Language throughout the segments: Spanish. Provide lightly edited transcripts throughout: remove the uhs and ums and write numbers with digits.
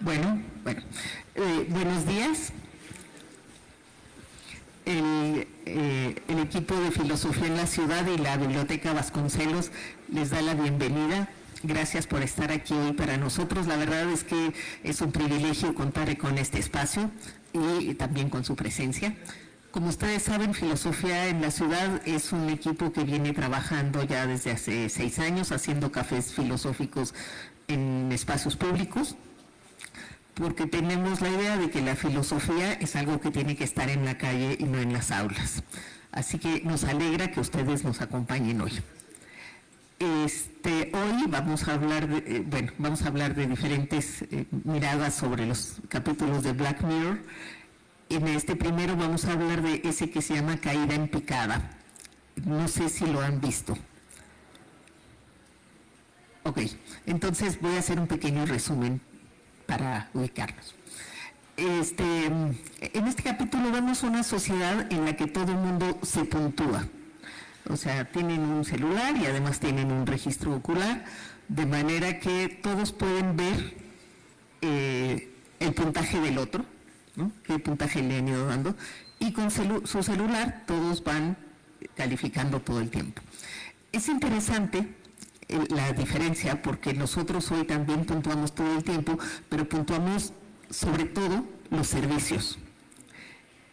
Buenos días. El equipo de Filosofía en la Ciudad y la Biblioteca Vasconcelos les da la bienvenida. Gracias por estar aquí hoy para nosotros. La verdad es que es un privilegio contar con este espacio y también con su presencia. Como ustedes saben, Filosofía en la Ciudad es un equipo que viene trabajando ya desde hace 6 años, haciendo cafés filosóficos en espacios públicos, porque tenemos la idea de que la filosofía es algo que tiene que estar en la calle y no en las aulas. Así que nos alegra que ustedes nos acompañen hoy. Hoy vamos a hablar de diferentes miradas sobre los capítulos de Black Mirror. En este primero vamos a hablar de ese que se llama Caída en Picada. No sé si lo han visto. Ok, entonces voy a hacer un pequeño resumen para ubicarnos. En este capítulo vemos una sociedad en la que todo el mundo se puntúa. O sea, tienen un celular y además tienen un registro ocular, de manera que todos pueden ver el puntaje del otro, ¿no? ¿Qué puntaje le han ido dando? Y con su celular todos van calificando todo el tiempo. Es interesante la diferencia, porque nosotros hoy también puntuamos todo el tiempo, pero puntuamos sobre todo los servicios,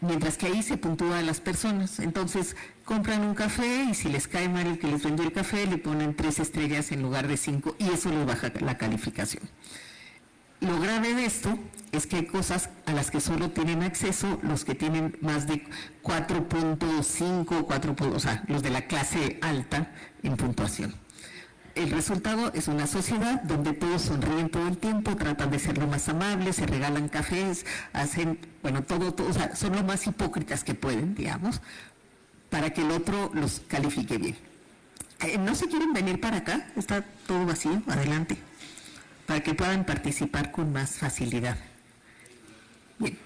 mientras que ahí se puntúa a las personas. Entonces compran un café y si les cae mal el que les vendió el café, le ponen 3 estrellas en lugar de 5 y eso les baja la calificación. Lo grave de esto es que hay cosas a las que solo tienen acceso los que tienen más de 4.5, o sea, los de la clase alta en puntuación. El resultado es una sociedad donde todos sonríen todo el tiempo, tratan de ser lo más amables, se regalan cafés, hacen, todo, o sea, son lo más hipócritas que pueden, digamos, para que el otro los califique bien. ¿No se quieren venir para acá? Está todo vacío, adelante, para que puedan participar con más facilidad. Bien.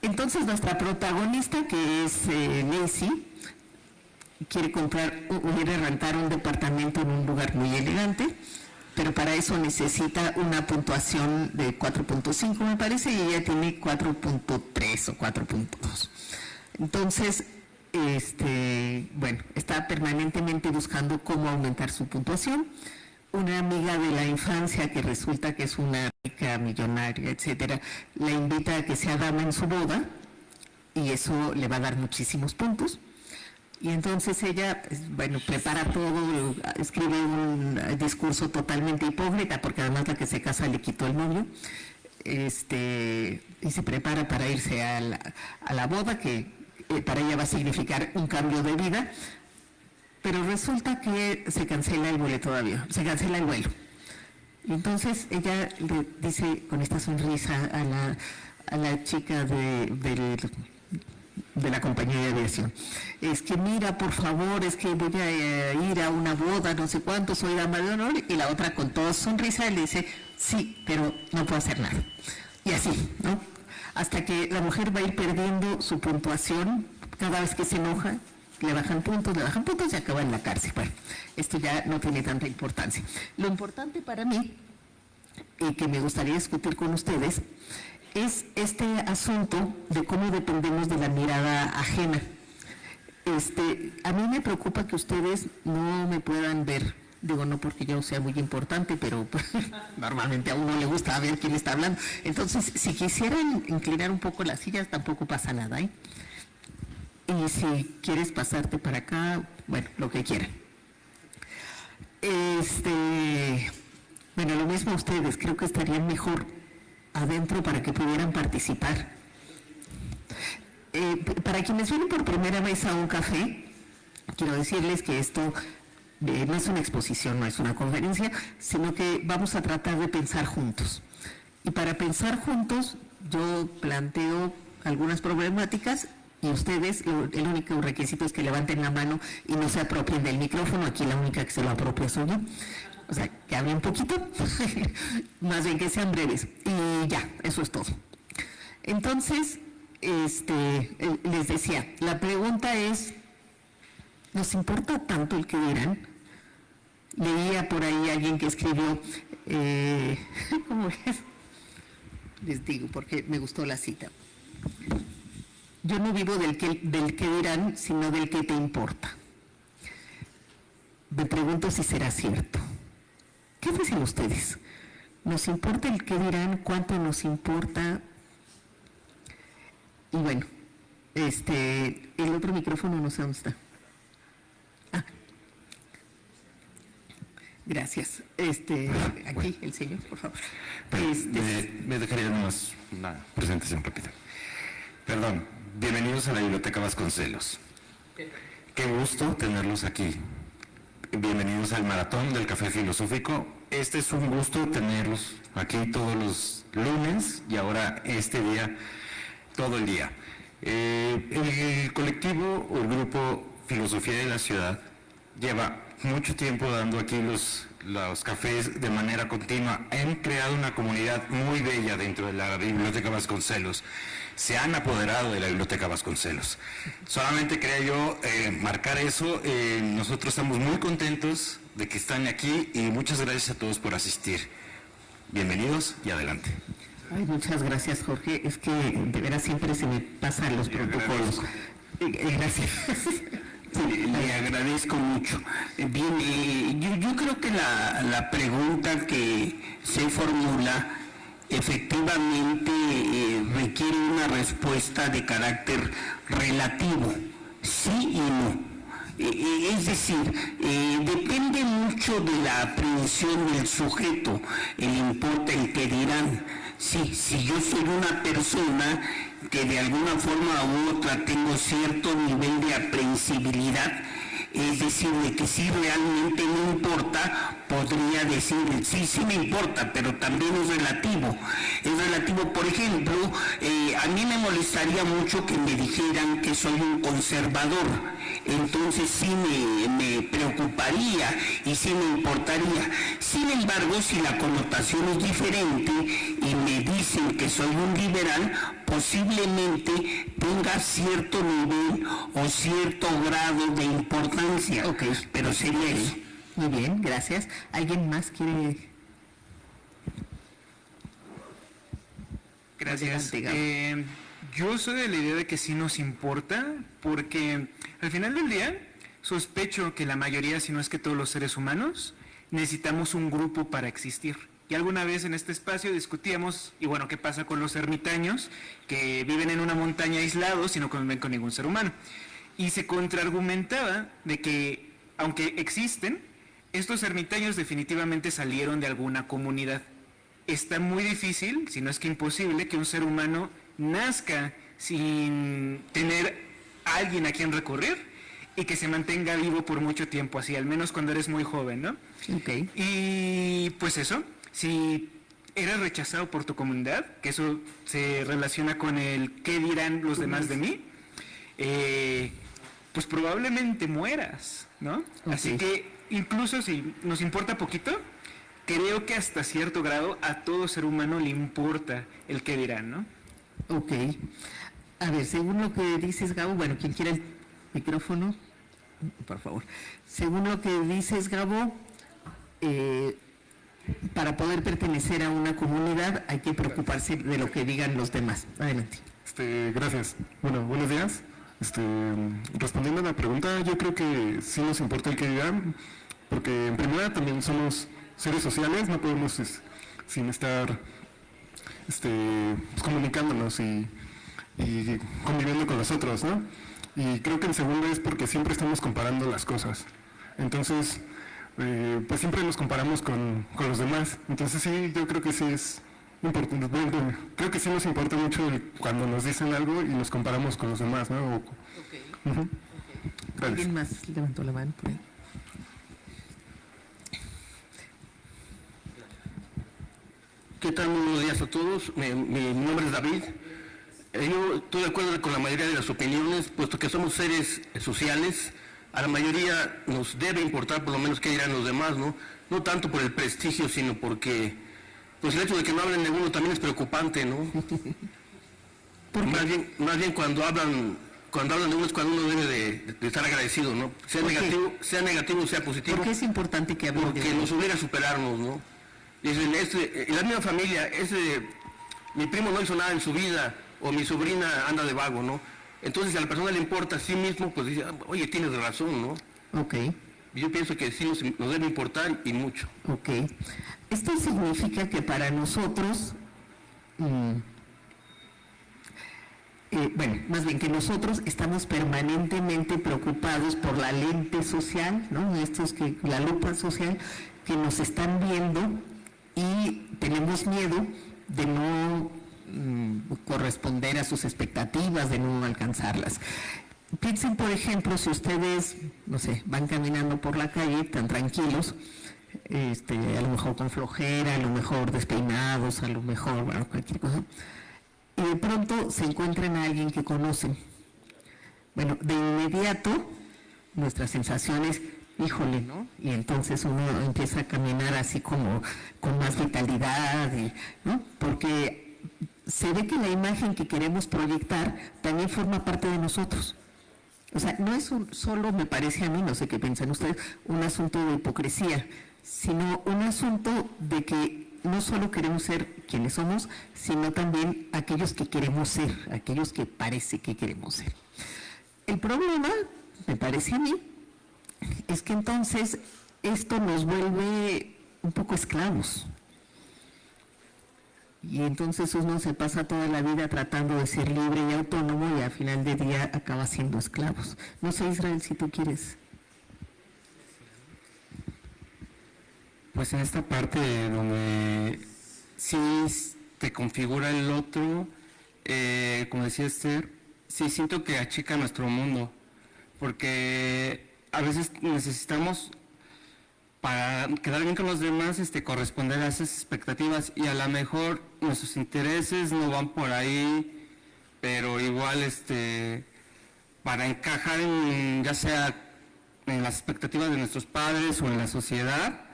Entonces nuestra protagonista, que es Lacey, quiere rentar un departamento en un lugar muy elegante, pero para eso necesita una puntuación de 4.5, me parece, y ella tiene 4.3 o 4.2. Entonces, está permanentemente buscando cómo aumentar su puntuación. Una amiga de la infancia, que resulta que es una rica millonaria, etcétera, la invita a que sea dama en su boda, y eso le va a dar muchísimos puntos. Y entonces ella, prepara todo, escribe un discurso totalmente hipócrita, porque además la que se casa le quitó el novio, y se prepara para irse a la boda, que para ella va a significar un cambio de vida, pero resulta que se cancela el vuelo. Y entonces ella le dice con esta sonrisa a la chica de la compañía de aviación: es que mira, por favor, es que voy a ir a una boda, no sé cuánto, soy dama de honor. Y la otra, con toda sonrisa, le dice: sí, pero no puedo hacer nada. Y así, ¿no? Hasta que la mujer va a ir perdiendo su puntuación. Cada vez que se enoja, le bajan puntos y acaba en la cárcel. Bueno, esto ya no tiene tanta importancia. Lo importante para mí, y que me gustaría discutir con ustedes, es este asunto de cómo dependemos de la mirada ajena. A mí me preocupa que ustedes no me puedan ver. Digo, no porque yo sea muy importante, pero normalmente a uno le gusta ver quién está hablando. Entonces, si quisieran inclinar un poco las sillas, tampoco pasa nada, ¿eh? Y si quieres pasarte para acá, lo que quieran. Lo mismo a ustedes, creo que estarían mejor adentro para que pudieran participar. Para quienes vienen por primera vez a un café, quiero decirles que esto no es una exposición, no es una conferencia, sino que vamos a tratar de pensar juntos. Y para pensar juntos, yo planteo algunas problemáticas y ustedes, el único requisito es que levanten la mano y no se apropien del micrófono. Aquí la única que se lo apropia soy yo. O sea, que hablen un poquito, más bien que sean breves. Y ya, eso es todo. Entonces, les decía, la pregunta es: ¿nos importa tanto el que dirán? Leía por ahí alguien que escribió, ¿cómo es? les digo, porque me gustó la cita. Yo no vivo del que dirán, sino del que te importa. Me pregunto si será cierto. ¿Qué dicen ustedes? ¿Nos importa el qué dirán? ¿Cuánto nos importa? Y bueno, el otro micrófono no sé dónde está. Ah. Gracias. Aquí, el señor, por favor. Me dejaría nomás una presentación rápida. Perdón, bienvenidos a la Biblioteca Vasconcelos. Qué gusto tenerlos aquí. Bienvenidos al Maratón del Café Filosófico. Es un gusto tenerlos aquí todos los lunes y ahora este día, todo el día. El colectivo o el grupo Filosofía de la Ciudad lleva mucho tiempo dando aquí los cafés de manera continua. Han creado una comunidad muy bella dentro de la Biblioteca Vasconcelos. Se han apoderado de la Biblioteca Vasconcelos. Solamente quería yo marcar eso. Nosotros estamos muy contentos de que están aquí y muchas gracias a todos por asistir. Bienvenidos y adelante. Ay, muchas gracias, Jorge. Es que de veras siempre se me pasan los protocolos. Gracias. Sí, le agradezco mucho. Bien, yo creo que la pregunta que se formula efectivamente requiere una respuesta de carácter relativo, sí y no. Es decir, depende mucho de la aprehensión del sujeto, el importa el que dirán. Sí, si yo soy una persona que de alguna forma u otra tengo cierto nivel de aprehensibilidad, es decir, de que si realmente me importa, podría decir, sí me importa, pero también es relativo. Es relativo, por ejemplo, a mí me molestaría mucho que me dijeran que soy un conservador, entonces sí me preocuparía y sí me importaría. Sin embargo, si la connotación es diferente y me dicen que soy un liberal, posiblemente tenga cierto nivel o cierto grado de importancia. Ok, pero sería eso. Muy bien, gracias. ¿Alguien más quiere? Gracias. Yo soy de la idea de que sí nos importa, porque al final del día sospecho que la mayoría, si no es que todos los seres humanos, necesitamos un grupo para existir. Y alguna vez en este espacio discutíamos, y bueno, ¿qué pasa con los ermitaños que viven en una montaña aislados y no conviven con ningún ser humano? Y se contraargumentaba de que, aunque existen, estos ermitaños definitivamente salieron de alguna comunidad. Está muy difícil, si no es que imposible, que un ser humano nazca sin tener a alguien a quien recurrir y que se mantenga vivo por mucho tiempo, así, al menos cuando eres muy joven, ¿no? Okay. Y pues eso, si eres rechazado por tu comunidad, que eso se relaciona con el qué dirán los demás de mí, pues probablemente mueras, ¿no? Okay. Así que incluso si nos importa poquito, creo que hasta cierto grado a todo ser humano le importa el qué dirán, ¿no? Ok. A ver, según lo que dices, Gabo, bueno, quien quiera el micrófono, por favor. Según lo que dices, Gabo, para poder pertenecer a una comunidad hay que preocuparse de lo que digan los demás. Adelante. Gracias. Bueno, buenos días. Respondiendo a la pregunta, yo creo que sí nos importa el que dirán, porque en primera también somos seres sociales, no podemos sin estar pues, comunicándonos y conviviendo con los otros, ¿no? Y creo que en segundo es porque siempre estamos comparando las cosas. Entonces, pues siempre nos comparamos con los demás. Entonces sí, yo creo que sí es importante. Bueno, creo que sí nos importa mucho cuando nos dicen algo y nos comparamos con los demás, ¿no? Okay. Gracias. ¿Alguien más levantó la mano por ahí? ¿Qué tal? Muy buenos días a todos. Mi nombre es David. Yo estoy de acuerdo con la mayoría de las opiniones, puesto que somos seres sociales. A la mayoría nos debe importar por lo menos qué dirán los demás, ¿no? No tanto por el prestigio, sino porque pues el hecho de que no hablen de uno también es preocupante, ¿no? Más bien cuando hablan de uno es cuando uno debe de estar agradecido, ¿no? Sea negativo, sea positivo. ¿Por qué es importante que hablen de uno? Porque nos obliga a superarnos, ¿no? En la misma familia, mi primo no hizo nada en su vida, o mi sobrina anda de vago, ¿no? Entonces, si a la persona le importa a sí mismo, pues dice, oye, tienes razón, ¿no? Ok. Yo pienso que sí nos debe importar y mucho. Ok. Esto significa que para nosotros, bueno, más bien que nosotros estamos permanentemente preocupados por la lente social, ¿no? La lupa social que nos están viendo y tenemos miedo de no corresponder a sus expectativas, de no alcanzarlas. Piensen, por ejemplo, si ustedes, no sé, van caminando por la calle tan tranquilos, a lo mejor con flojera, a lo mejor despeinados, a lo mejor, bueno, cualquier cosa, y de pronto se encuentran a alguien que conocen. Bueno, de inmediato, nuestras sensaciones, híjole, ¿no? Y entonces uno empieza a caminar así como con más vitalidad, ¿no? Porque se ve que la imagen que queremos proyectar también forma parte de nosotros. O sea, no es solo, me parece a mí, no sé qué piensan ustedes, un asunto de hipocresía, sino un asunto de que no solo queremos ser quienes somos, sino también aquellos que queremos ser, aquellos que parece que queremos ser. El problema, me parece a mí, es que entonces esto nos vuelve un poco esclavos. Y entonces uno se pasa toda la vida tratando de ser libre y autónomo y al final del día acaba siendo esclavos. No sé, Israel, si tú quieres. Pues en esta parte donde sí te configura el otro, como decía Esther, sí siento que achica nuestro mundo, porque a veces necesitamos, para quedar bien con los demás, corresponder a esas expectativas, y a lo mejor nuestros intereses no van por ahí, pero igual para encajar ya sea en las expectativas de nuestros padres o en la sociedad,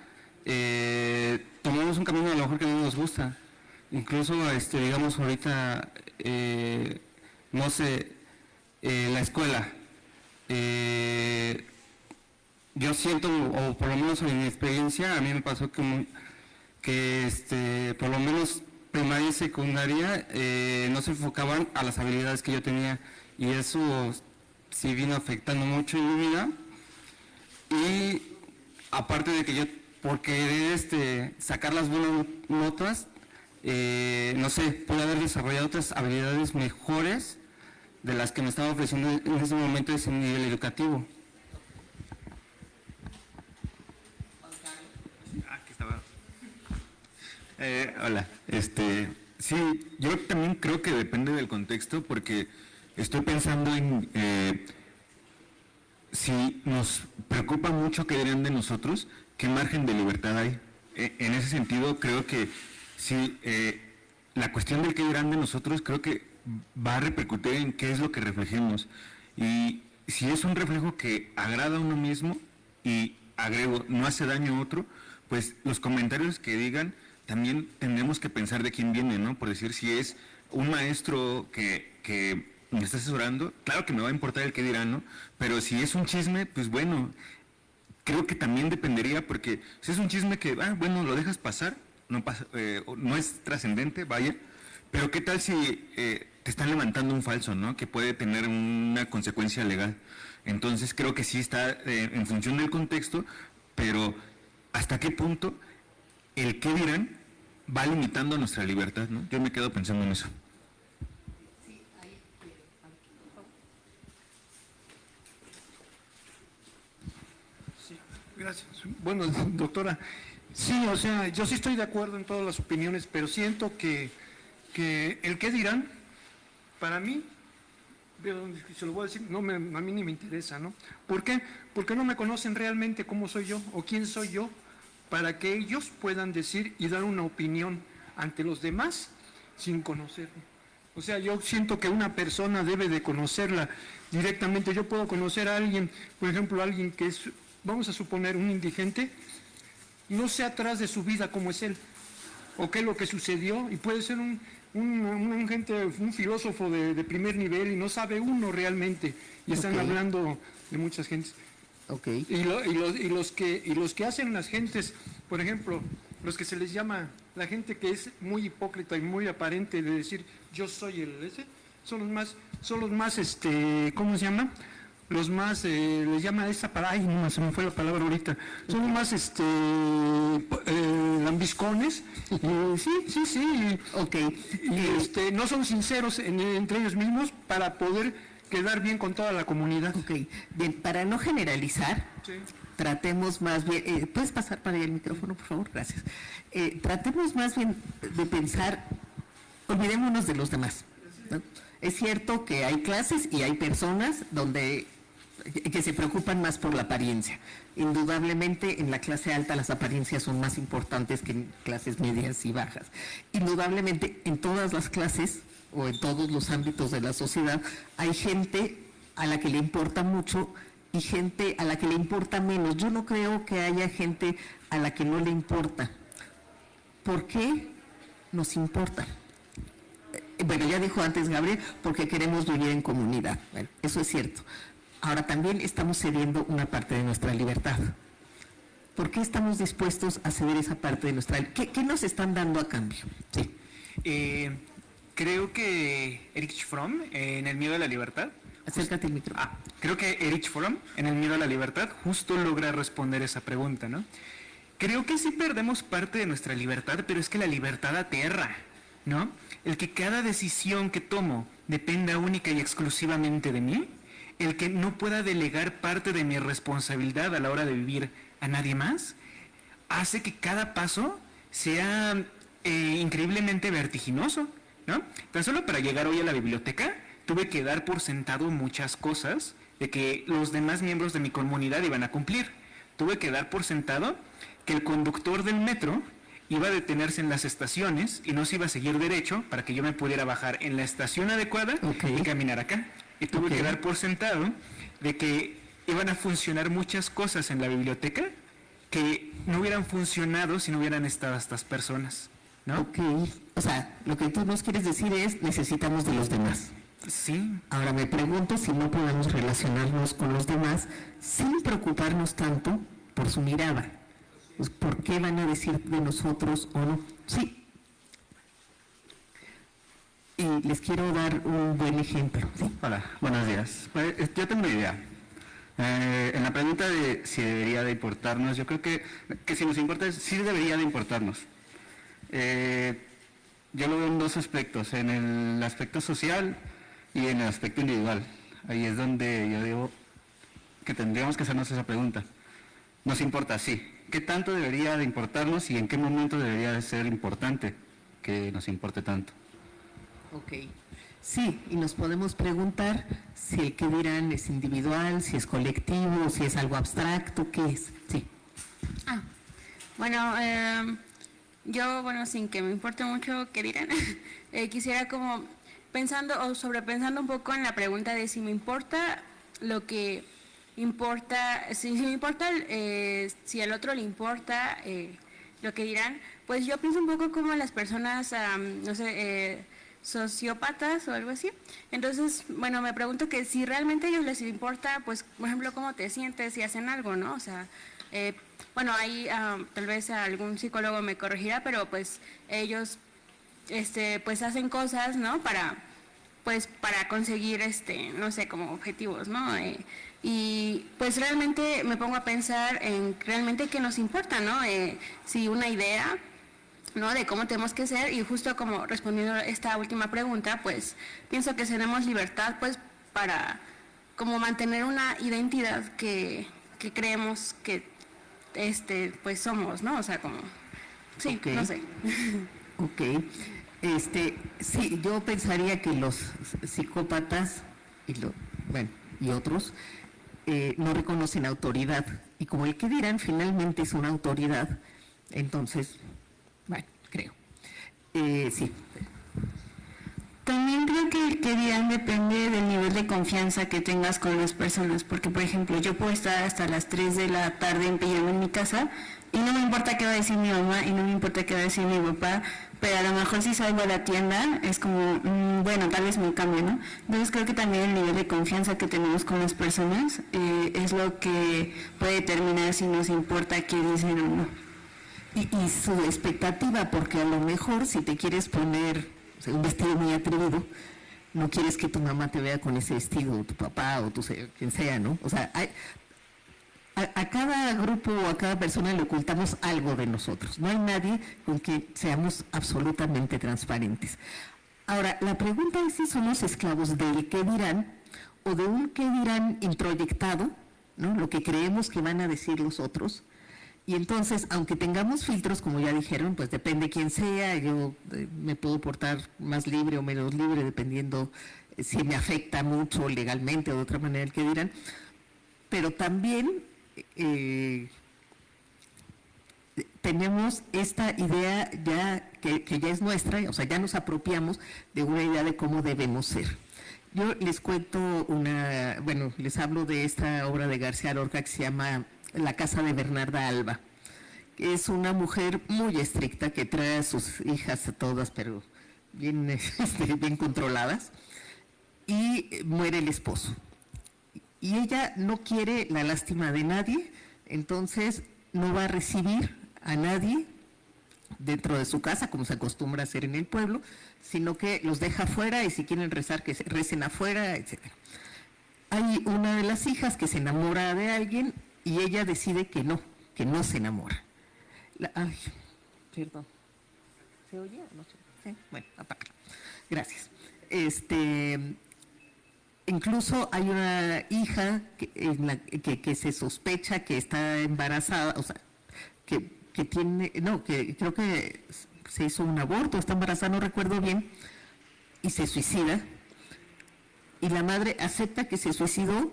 tomamos un camino a lo mejor que no nos gusta. Incluso digamos ahorita, no sé, la escuela, yo siento, o por lo menos en mi experiencia, a mí me pasó que por lo menos primaria y secundaria no se enfocaban a las habilidades que yo tenía, y eso sí vino afectando mucho en mi vida. Y aparte de que yo, por querer sacar las buenas notas, no sé, pude haber desarrollado otras habilidades mejores de las que me estaba ofreciendo en ese momento ese nivel educativo. Hola, sí, yo también creo que depende del contexto, porque estoy pensando en si nos preocupa mucho qué dirán de nosotros, qué margen de libertad hay. En ese sentido, creo que sí, la cuestión del qué dirán de nosotros creo que va a repercutir en qué es lo que reflejemos. Y si es un reflejo que agrada a uno mismo y, agrego, no hace daño a otro, pues los comentarios que digan también tendremos que pensar de quién viene, ¿no? Por decir, si es un maestro que me está asesorando, claro que me va a importar el qué dirán, ¿no? Pero si es un chisme, pues bueno, creo que también dependería, porque si es un chisme que, bueno, lo dejas pasar, no pasa, no es trascendente, vaya, pero qué tal si te están levantando un falso, ¿no? Que puede tener una consecuencia legal. Entonces creo que sí está en función del contexto, pero ¿hasta qué punto el qué dirán va limitando nuestra libertad, ¿no? Yo me quedo pensando en eso. Sí, gracias. Bueno, doctora, sí, o sea, yo sí estoy de acuerdo en todas las opiniones, pero siento que el qué dirán, para mí, se lo voy a decir, a mí ni me interesa, ¿no? ¿Por qué? Porque no me conocen realmente cómo soy yo o quién soy yo, para que ellos puedan decir y dar una opinión ante los demás sin conocerme. O sea, yo siento que una persona debe de conocerla directamente. Yo puedo conocer a alguien, por ejemplo, alguien que es, vamos a suponer, un indigente, no sé atrás de su vida cómo es él, o qué es lo que sucedió, y puede ser un filósofo de primer nivel y no sabe uno realmente, y están hablando de muchas gentes. Okay. Y los que hacen las gentes, por ejemplo, los que se les llama, la gente que es muy hipócrita y muy aparente de decir yo soy el ese, son los más, ¿cómo se llama? Los más, les llama esa palabra, ay, no, se me fue la palabra ahorita, son los más, lambiscones, sí, Ok. no son sinceros entre ellos mismos para poder quedar bien con toda la comunidad. Ok, bien, para no generalizar, Sí. tratemos más bien, ¿puedes pasar para allá el micrófono, por favor? Gracias. Tratemos más bien de pensar, olvidémonos de los demás, ¿no? Es cierto que hay clases y hay personas que se preocupan más por la apariencia. Indudablemente en la clase alta las apariencias son más importantes que en clases medias y bajas. Indudablemente en todas las clases o en todos los ámbitos de la sociedad hay gente a la que le importa mucho y gente a la que le importa menos. Yo no creo que haya gente a la que no le importa. ¿Por qué nos importa? Bueno, ya dijo antes Gabriel, porque queremos vivir en comunidad. Bueno, eso es cierto. Ahora también estamos cediendo una parte de nuestra libertad. ¿Por qué estamos dispuestos a ceder esa parte de nuestra libertad? ¿Qué nos están dando a cambio? Sí. Creo que Erich Fromm, en El miedo a la libertad, Acércate al micrófono. creo que Erich Fromm, en El miedo a la libertad, justo logra responder esa pregunta, ¿no? Creo que sí perdemos parte de nuestra libertad, pero es que la libertad aterra, ¿no? El que cada decisión que tomo dependa única y exclusivamente de mí, el que no pueda delegar parte de mi responsabilidad a la hora de vivir a nadie más, hace que cada paso sea increíblemente vertiginoso, ¿no? Tan solo para llegar hoy a la biblioteca tuve que dar por sentado muchas cosas de que los demás miembros de mi comunidad iban a cumplir. Tuve que dar por sentado que el conductor del metro iba a detenerse en las estaciones y no se iba a seguir derecho para que yo me pudiera bajar en la estación adecuada y caminar acá. Y tuve que dar por sentado de que iban a funcionar muchas cosas en la biblioteca que no hubieran funcionado si no hubieran estado estas personas, ¿no? Ok, o sea, lo que tú nos quieres decir es necesitamos de los demás. Sí. Ahora me pregunto si no podemos relacionarnos con los demás sin preocuparnos tanto por su mirada. Pues, ¿por qué van a decir de nosotros o no? Sí. Y les quiero dar un buen ejemplo. ¿Sí? Hola, buenos días. Yo tengo una idea. En la pregunta de si debería de importarnos, yo creo que si nos importa, sí debería de importarnos. Yo lo veo en dos aspectos, en el aspecto social y en el aspecto individual. Ahí es donde yo digo que tendríamos que hacernos esa pregunta. Nos importa, sí. ¿Qué tanto debería de importarnos y en qué momento debería de ser importante que nos importe tanto? Ok. Sí, y nos podemos preguntar si el que dirán es individual, si es colectivo, si es algo abstracto, ¿qué es? Sí. Yo, sin que me importe mucho qué dirán, quisiera como pensando o sobrepensando un poco en la pregunta de si me importa lo que importa, si me importa, si al otro le importa lo que dirán, pues yo pienso un poco como las personas, sociópatas o algo así. Entonces, me pregunto que si realmente a ellos les importa, pues, por ejemplo, cómo te sientes si hacen algo, ¿no? O sea, ahí tal vez algún psicólogo me corregirá, pero pues ellos, pues hacen cosas, ¿no? Para conseguir, no sé, como objetivos, ¿no? Y pues realmente me pongo a pensar en realmente qué nos importa, ¿no? Si una idea, ¿no? De cómo tenemos que ser, y justo como respondiendo a esta última pregunta, pues pienso que tenemos libertad pues para como mantener una identidad que creemos que pues somos, ¿no? O sea, como sí, Okay. no sé. Ok. Sí, yo pensaría que los psicópatas y otros no reconocen autoridad, y como el que dirán finalmente es una autoridad, entonces, creo. Sí. También creo que el que dirán depende del nivel de confianza que tengas con las personas, porque por ejemplo yo puedo estar hasta las 3 de la tarde en pijama en mi casa y no me importa qué va a decir mi mamá y no me importa qué va a decir mi papá, pero a lo mejor si salgo a la tienda es como, tal vez me cambie, ¿no? Entonces creo que también el nivel de confianza que tenemos con las personas es lo que puede determinar si nos importa qué dicen o no. y su expectativa, porque a lo mejor si te quieres poner, o sea, un vestido muy atrevido, no quieres que tu mamá te vea con ese vestido, o tu papá, o quien sea, ¿no? O sea, a cada grupo o a cada persona le ocultamos algo de nosotros. No hay nadie con que seamos absolutamente transparentes. Ahora, la pregunta es si somos esclavos del qué dirán o de un qué dirán introyectado, ¿no? Lo que creemos que van a decir los otros. Y entonces, aunque tengamos filtros, como ya dijeron, pues depende quién sea, yo me puedo portar más libre o menos libre, dependiendo si me afecta mucho legalmente o de otra manera el que dirán. Pero también tenemos esta idea ya que ya es nuestra, o sea, ya nos apropiamos de una idea de cómo debemos ser. Yo les cuento les hablo de esta obra de García Lorca que se llama La casa de Bernarda Alba, que es una mujer muy estricta que trae a sus hijas a todas, pero bien controladas, y muere el esposo. Y ella no quiere la lástima de nadie, entonces no va a recibir a nadie dentro de su casa, como se acostumbra a hacer en el pueblo, sino que los deja afuera y si quieren rezar, que recen afuera, etc. Hay una de las hijas que se enamora de alguien y ella decide que no se enamora. Perdón. ¿Se oye? No sé. ¿Sí? Bueno, apágalo. Gracias. Incluso hay una hija que se sospecha que está embarazada, o sea, que tiene, no, que creo que se hizo un aborto, está embarazada, no recuerdo bien, y se suicida. Y la madre acepta que se suicidó,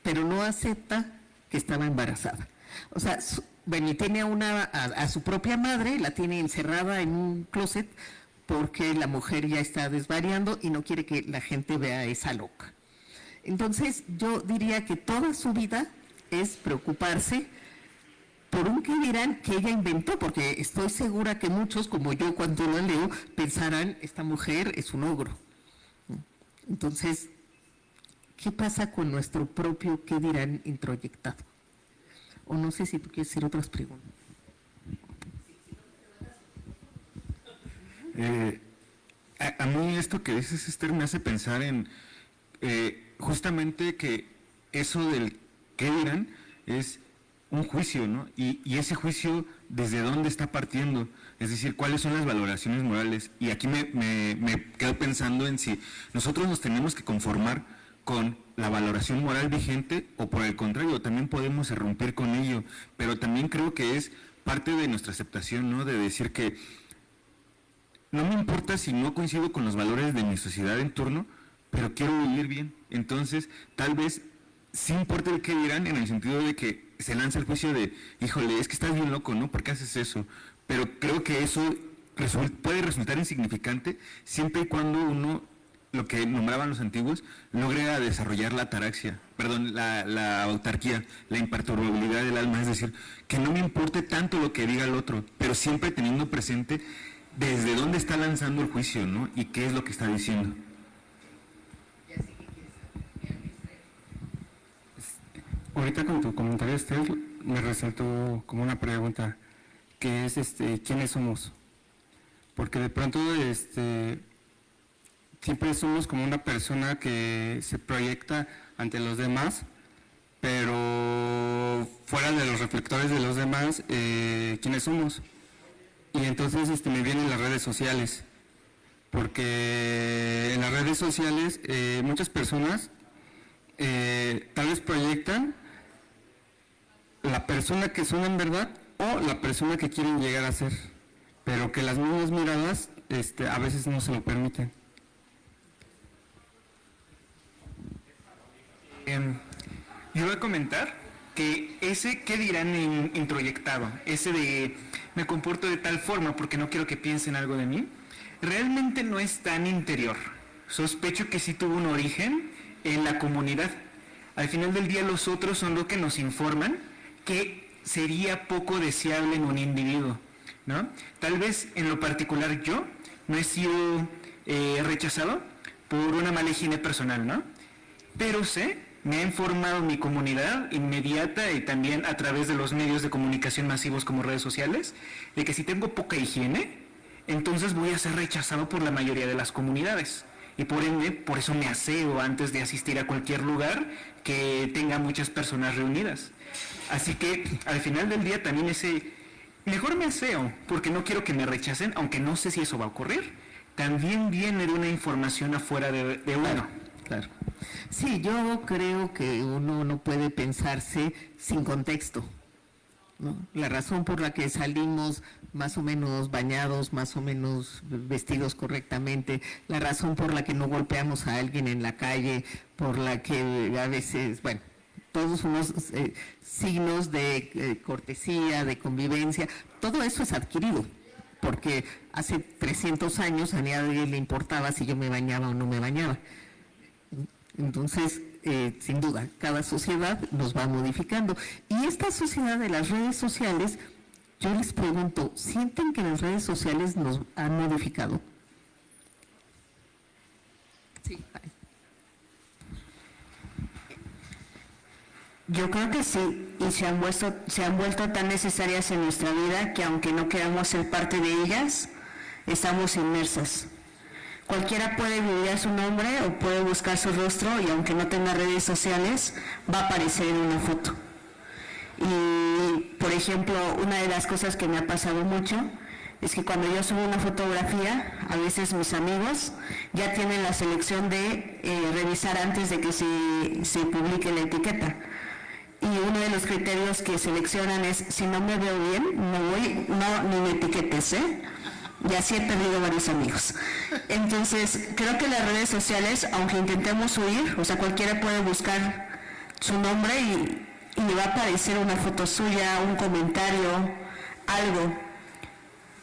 pero no acepta que estaba embarazada. O sea, y tiene a su propia madre, la tiene encerrada en un closet porque la mujer ya está desvariando y no quiere que la gente vea a esa loca. Entonces, yo diría que toda su vida es preocuparse por un qué dirán que ella inventó, porque estoy segura que muchos, como yo cuando lo leo, pensarán, esta mujer es un ogro. Entonces, ¿qué pasa con nuestro propio qué dirán introyectado? O no sé si tú quieres hacer otras preguntas. A mí esto que dices, Esther, me hace pensar en justamente que eso del qué dirán es un juicio, ¿no? Y ese juicio, ¿desde dónde está partiendo? Es decir, ¿cuáles son las valoraciones morales? Y aquí me quedo pensando en si nosotros nos tenemos que conformar con la valoración moral vigente o por el contrario, también podemos irrumpir con ello, pero también creo que es parte de nuestra aceptación, ¿no? De decir que no me importa si no coincido con los valores de mi sociedad en turno, pero quiero vivir bien. Entonces, tal vez sí importa el qué dirán en el sentido de que se lanza el juicio de, híjole, es que estás bien loco, ¿no? ¿Por qué haces eso? Pero creo que eso puede resultar insignificante siempre y cuando uno, lo que nombraban los antiguos, logre desarrollar la autarquía, la imperturbabilidad del alma, es decir, que no me importe tanto lo que diga el otro, pero siempre teniendo presente desde dónde está lanzando el juicio, ¿no? Y qué es lo que está diciendo. Ahorita con tu comentario, Esther, me resaltó como una pregunta, que es ¿quiénes somos? Porque de pronto siempre somos como una persona que se proyecta ante los demás, pero fuera de los reflectores de los demás, ¿quiénes somos? Y entonces me vienen las redes sociales, porque en las redes sociales muchas personas tal vez proyectan la persona que son en verdad o la persona que quieren llegar a ser, pero que las mismas miradas a veces no se lo permiten. Yo voy a comentar que ese qué dirán introyectado, ese de me comporto de tal forma porque no quiero que piensen algo de mí, realmente no es tan interior. Sospecho que sí tuvo un origen en la comunidad. Al final del día los otros son los que nos informan que sería poco deseable en un individuo, ¿no? Tal vez en lo particular yo no he sido rechazado por una mala higiene personal, ¿no? Pero sé me ha informado mi comunidad inmediata y también a través de los medios de comunicación masivos como redes sociales, de que si tengo poca higiene, entonces voy a ser rechazado por la mayoría de las comunidades. Y por ende, por eso me aseo antes de asistir a cualquier lugar que tenga muchas personas reunidas. Así que al final del día también mejor me aseo, porque no quiero que me rechacen, aunque no sé si eso va a ocurrir. También viene de una información afuera de uno. Claro. Sí, yo creo que uno no puede pensarse sin contexto, ¿no? La razón por la que salimos más o menos bañados, más o menos vestidos correctamente, la razón por la que no golpeamos a alguien en la calle, por la que a veces, bueno, todos unos signos de cortesía, de convivencia, todo eso es adquirido, porque hace 300 años a nadie le importaba si yo me bañaba o no me bañaba. Entonces, sin duda, cada sociedad nos va modificando. Y esta sociedad de las redes sociales, yo les pregunto, ¿sienten que las redes sociales nos han modificado? Sí. Yo creo que sí, y se han vuelto tan necesarias en nuestra vida que aunque no queramos ser parte de ellas, estamos inmersas. Cualquiera puede googlear su nombre o puede buscar su rostro y aunque no tenga redes sociales, va a aparecer en una foto. Y, por ejemplo, una de las cosas que me ha pasado mucho es que cuando yo subo una fotografía, a veces mis amigos ya tienen la selección de revisar antes de que se publique la etiqueta. Y uno de los criterios que seleccionan es, si no me veo bien, ni me etiquetes, ¿eh? Y así he perdido varios amigos. Entonces, creo que las redes sociales, aunque intentemos huir, o sea, cualquiera puede buscar su nombre y le va a aparecer una foto suya, un comentario, algo.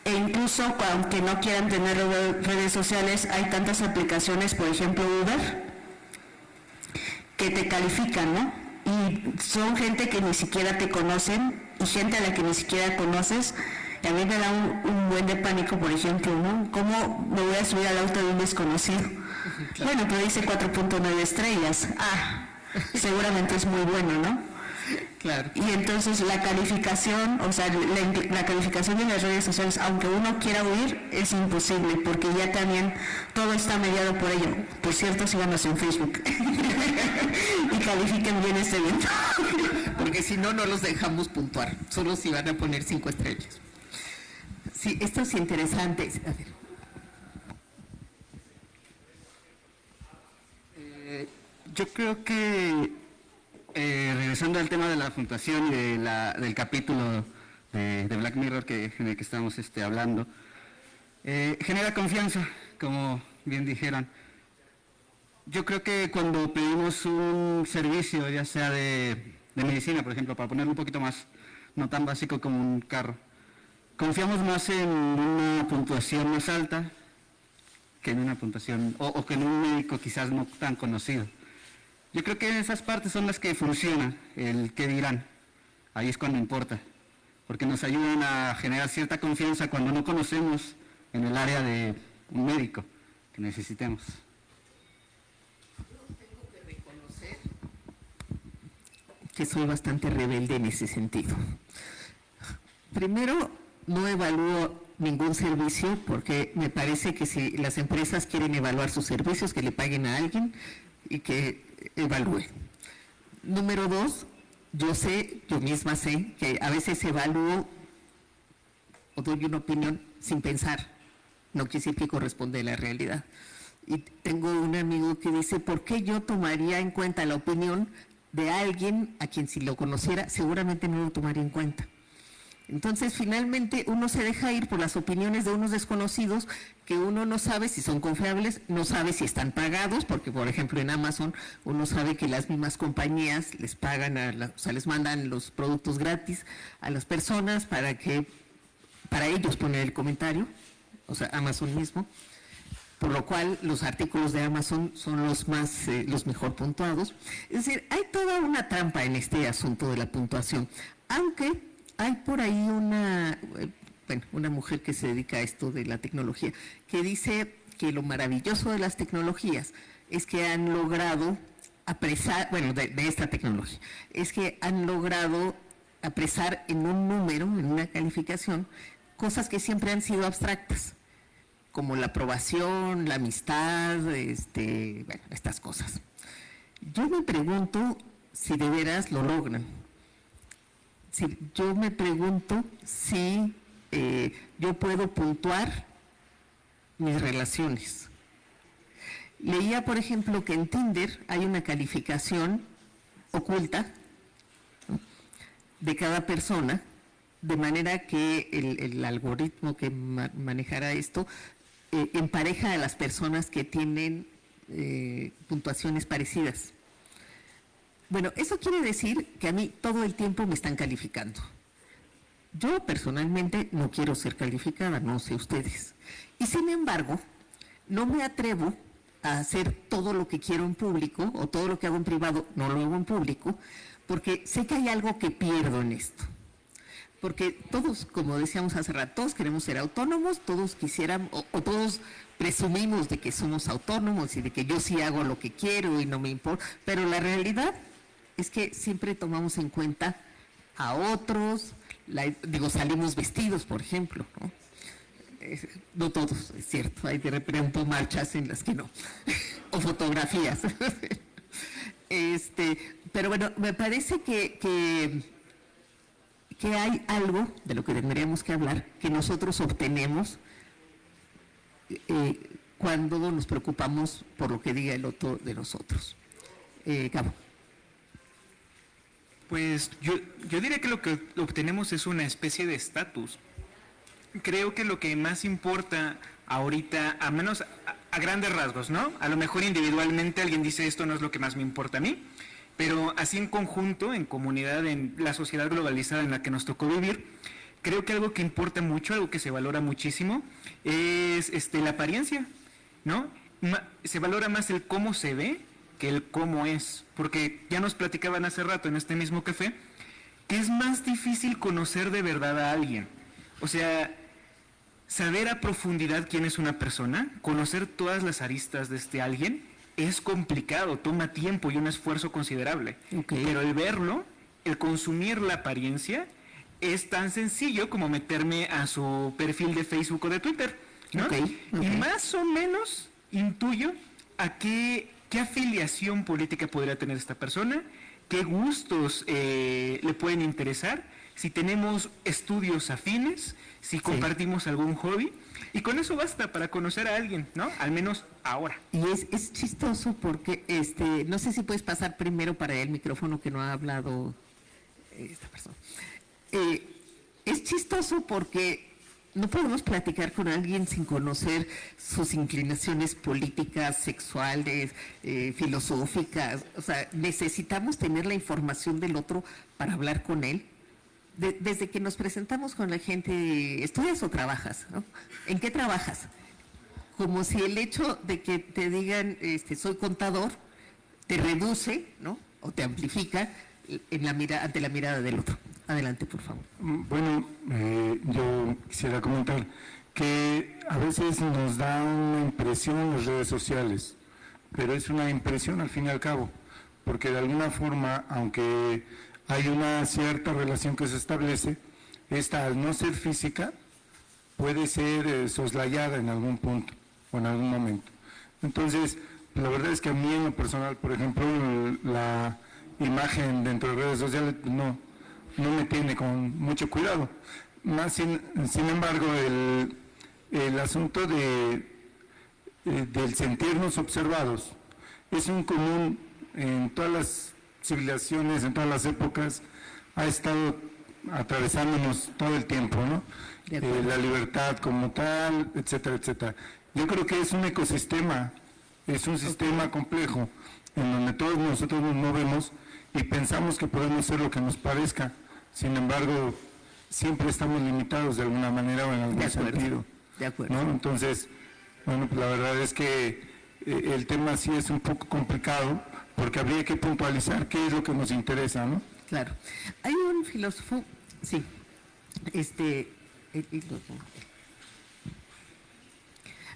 E incluso, aunque no quieran tener redes sociales, hay tantas aplicaciones, por ejemplo Uber, que te califican, ¿no? Y son gente que ni siquiera te conocen y gente a la que ni siquiera conoces. Y a mí me da un buen de pánico, por ejemplo, ¿no? ¿Cómo me voy a subir al auto de un desconocido? Claro. Bueno, pero dice 4.9 estrellas. Ah, seguramente es muy bueno, ¿no? Claro. Y entonces la calificación, o sea, la calificación de las redes sociales, aunque uno quiera huir, es imposible, porque ya también todo está mediado por ello. Por cierto, síganos en Facebook y califiquen bien este evento. Porque si no, no los dejamos puntuar, solo si van a poner 5 estrellas. Sí, esto es interesante. A ver. Yo creo que, regresando al tema de la puntuación y del capítulo de Black Mirror en el que estamos hablando, genera confianza, como bien dijeron. Yo creo que cuando pedimos un servicio, ya sea de medicina, por ejemplo, para ponerlo un poquito más, no tan básico como un carro, confiamos más en una puntuación más alta que en una puntuación, o que en un médico quizás no tan conocido. Yo creo que esas partes son las que funcionan, el qué dirán. Ahí es cuando importa, porque nos ayudan a generar cierta confianza cuando no conocemos en el área de un médico que necesitemos. Tengo que reconocer que soy bastante rebelde en ese sentido. Primero, no evalúo ningún servicio porque me parece que si las empresas quieren evaluar sus servicios, que le paguen a alguien y que evalúe. Número 2, yo misma sé que a veces evalúo o doy una opinión sin pensar, no quiere decir que corresponde a la realidad. Y tengo un amigo que dice, ¿por qué yo tomaría en cuenta la opinión de alguien a quien si lo conociera seguramente no lo tomaría en cuenta? Entonces, finalmente, uno se deja ir por las opiniones de unos desconocidos que uno no sabe si son confiables, no sabe si están pagados, porque, por ejemplo, en Amazon uno sabe que las mismas compañías les pagan, o sea, les mandan los productos gratis a las personas para ellos poner el comentario, o sea, Amazon mismo, por lo cual los artículos de Amazon son los mejor puntuados. Es decir, hay toda una trampa en este asunto de la puntuación, aunque hay por ahí una mujer que se dedica a esto de la tecnología, que dice que lo maravilloso de las tecnologías es que han logrado apresar, bueno, de esta tecnología, es que han logrado apresar en un número, en una calificación, cosas que siempre han sido abstractas, como la aprobación, la amistad, bueno, estas cosas. Yo me pregunto si de veras lo logran. Yo me pregunto si yo puedo puntuar mis relaciones. Leía, por ejemplo, que en Tinder hay una calificación oculta de cada persona, de manera que el algoritmo que manejará esto empareja a las personas que tienen puntuaciones parecidas. Bueno, eso quiere decir que a mí todo el tiempo me están calificando. Yo personalmente no quiero ser calificada, no sé ustedes. Y sin embargo, no me atrevo a hacer todo lo que quiero en público, o todo lo que hago en privado no lo hago en público, porque sé que hay algo que pierdo en esto. Porque todos, como decíamos hace rato, todos queremos ser autónomos, todos quisieran, o todos presumimos de que somos autónomos y de que yo sí hago lo que quiero y no me importa, pero la realidad es que siempre tomamos en cuenta a otros, salimos vestidos, por ejemplo, ¿no? No todos, es cierto, hay de repente marchas en las que no, o fotografías. Pero bueno, me parece que hay algo de lo que tendríamos que hablar que nosotros obtenemos cuando nos preocupamos por lo que diga el otro de nosotros. Gabo. Pues yo diría que lo que obtenemos es una especie de estatus. Creo que lo que más importa ahorita, a menos a grandes rasgos, ¿no? A lo mejor individualmente alguien dice esto no es lo que más me importa a mí, pero así en conjunto, en comunidad, en la sociedad globalizada en la que nos tocó vivir, creo que algo que importa mucho, algo que se valora muchísimo, es la apariencia, ¿no? Se valora más el cómo se ve que el cómo es, porque ya nos platicaban hace rato en este mismo café, que es más difícil conocer de verdad a alguien. O sea, saber a profundidad quién es una persona, conocer todas las aristas de alguien, es complicado, toma tiempo y un esfuerzo considerable. Okay. Pero el verlo, el consumir la apariencia, es tan sencillo como meterme a su perfil de Facebook o de Twitter, ¿no? Y más o menos intuyo a qué afiliación política podría tener esta persona, qué gustos le pueden interesar, si tenemos estudios afines, si compartimos algún hobby, y con eso basta para conocer a alguien, ¿no? Al menos ahora. Y es chistoso porque, no sé si puedes pasar primero para el micrófono que no ha hablado esta persona. Es chistoso porque no podemos platicar con alguien sin conocer sus inclinaciones políticas, sexuales, filosóficas. O sea, necesitamos tener la información del otro para hablar con él. Desde que nos presentamos con la gente, ¿estudias o trabajas? ¿No? ¿En qué trabajas? Como si el hecho de que te digan, soy contador, te reduce, ¿no? O te amplifica ante la mirada del otro. Adelante, por favor. Bueno, yo quisiera comentar que a veces nos da una impresión en las redes sociales, pero es una impresión al fin y al cabo, porque de alguna forma, aunque hay una cierta relación que se establece, esta al no ser física puede ser soslayada en algún punto o en algún momento. Entonces, la verdad es que a mí en lo personal, por ejemplo, la imagen dentro de redes sociales no me tiene con mucho cuidado. Más sin embargo, el asunto del sentirnos observados es un común en todas las civilizaciones, en todas las épocas, ha estado atravesándonos todo el tiempo, ¿no? La libertad como tal, etcétera, etcétera. Yo creo que es un ecosistema, es un sistema complejo en donde todos nosotros nos movemos y pensamos que podemos ser lo que nos parezca. Sin embargo, siempre estamos limitados de alguna manera o en algún sentido. De acuerdo. ¿No? Entonces, bueno, pues la verdad es que el tema sí es un poco complicado porque habría que puntualizar qué es lo que nos interesa, ¿no? Claro. Hay un filósofo, sí,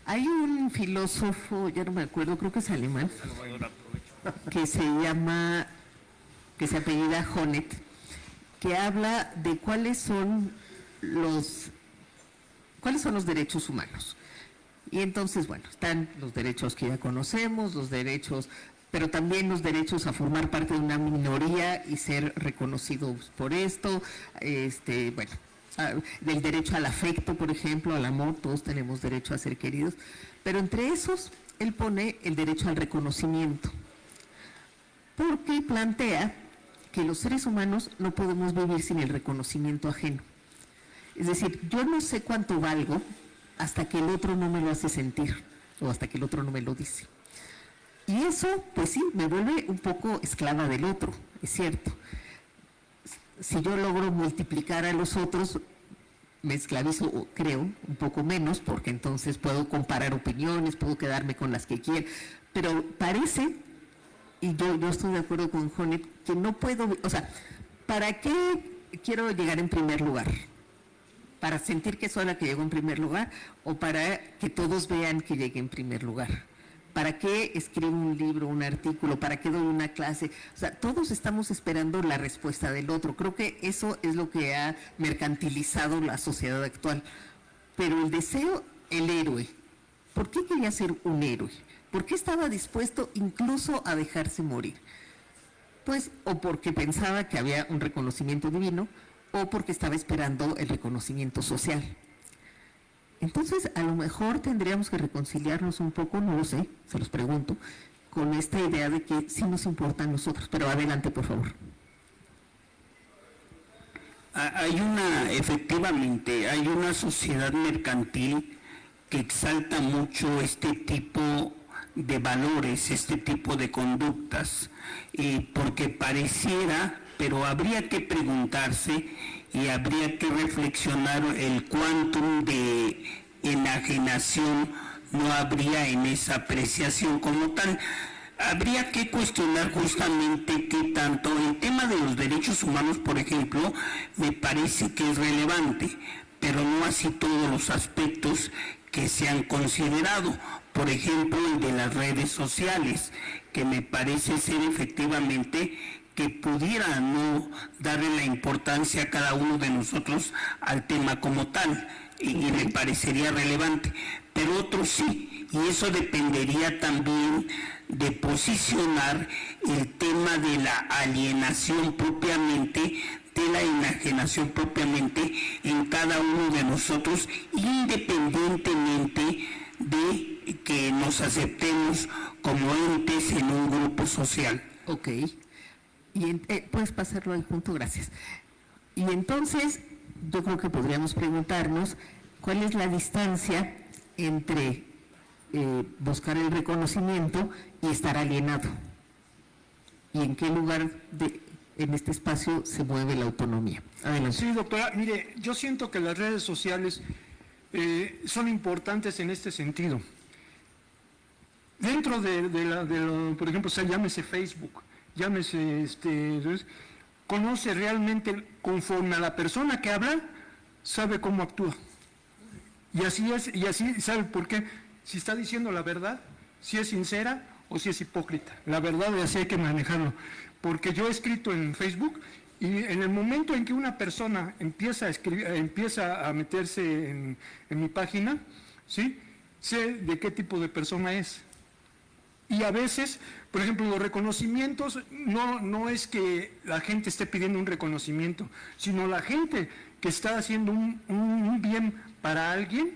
hay un filósofo, ya no me acuerdo, creo que es alemán. que se apellida Honneth, que habla de cuáles son los derechos humanos. Y entonces, bueno, están los derechos que ya conocemos, los derechos, pero también los derechos a formar parte de una minoría y ser reconocidos por esto, bueno, del derecho al afecto, por ejemplo, al amor, todos tenemos derecho a ser queridos, pero entre esos, él pone el derecho al reconocimiento, porque plantea que los seres humanos no podemos vivir sin el reconocimiento ajeno. Es decir, yo no sé cuánto valgo hasta que el otro no me lo hace sentir o hasta que el otro no me lo dice. Y eso, pues sí, me vuelve un poco esclava del otro, es cierto. Si yo logro multiplicar a los otros, me esclavizo, creo, un poco menos, porque entonces puedo comparar opiniones, puedo quedarme con las que quiero, pero parece, y yo estoy de acuerdo con Honneth, que no puedo, o sea, ¿para qué quiero llegar en primer lugar? ¿Para sentir que soy la que llegó en primer lugar o para que todos vean que llegué en primer lugar? ¿Para qué escribo un libro, un artículo? ¿Para qué doy una clase? O sea, todos estamos esperando la respuesta del otro. Creo que eso es lo que ha mercantilizado la sociedad actual. Pero el deseo, el héroe. ¿Por qué quería ser un héroe? ¿Por qué estaba dispuesto incluso a dejarse morir? Pues, o porque pensaba que había un reconocimiento divino, o porque estaba esperando el reconocimiento social. Entonces, a lo mejor tendríamos que reconciliarnos un poco, no lo sé, se los pregunto, con esta idea de que sí nos importan nosotros. Pero adelante, por favor. Efectivamente, hay una sociedad mercantil que exalta mucho este tipo de valores, este tipo de conductas, porque pareciera, pero habría que preguntarse y habría que reflexionar el cuántum de enajenación no habría en esa apreciación como tal. Habría que cuestionar justamente qué tanto el tema de los derechos humanos, por ejemplo, me parece que es relevante, pero no así todos los aspectos que se han considerado. Por ejemplo, el de las redes sociales, que me parece ser efectivamente que pudiera no darle la importancia a cada uno de nosotros al tema como tal, y me parecería relevante, pero otros sí, y eso dependería también de posicionar el tema de la alienación propiamente, de la enajenación propiamente en cada uno de nosotros, independientemente de que nos aceptemos como entes en un grupo social. Ok. Y puedes pasarlo al punto, gracias. Y entonces, yo creo que podríamos preguntarnos cuál es la distancia entre buscar el reconocimiento y estar alienado. Y en qué lugar en este espacio se mueve la autonomía. Adelante. Sí, doctora, mire, yo siento que las redes sociales son importantes en este sentido. Dentro por ejemplo, llámese Facebook, llámese, conoce realmente, conforme a la persona que habla, sabe cómo actúa. Y así sabe por qué, si está diciendo la verdad, si es sincera o si es hipócrita. La verdad, así hay que manejarlo. Porque yo he escrito en Facebook y en el momento en que una persona empieza a escribir, empieza a meterse en mi página, ¿sí?, sé de qué tipo de persona es. Y a veces, por ejemplo, los reconocimientos, no es que la gente esté pidiendo un reconocimiento, sino la gente que está haciendo un bien para alguien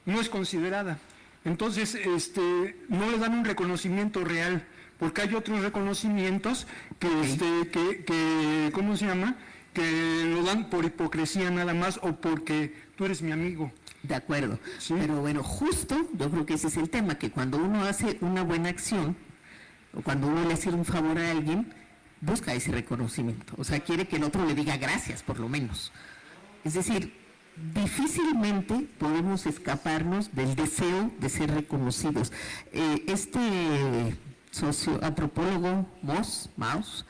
no es considerada. Entonces, no le dan un reconocimiento real, porque hay otros reconocimientos que ¿cómo se llama?, que lo dan por hipocresía nada más o porque tú eres mi amigo. De acuerdo, ¿sí? Pero bueno, justo yo creo que ese es el tema, que cuando uno hace una buena acción o cuando uno le hace un favor a alguien, busca ese reconocimiento, o sea, quiere que el otro le diga gracias, por lo menos. Es decir, difícilmente podemos escaparnos del deseo de ser reconocidos. Antropólogo Mauss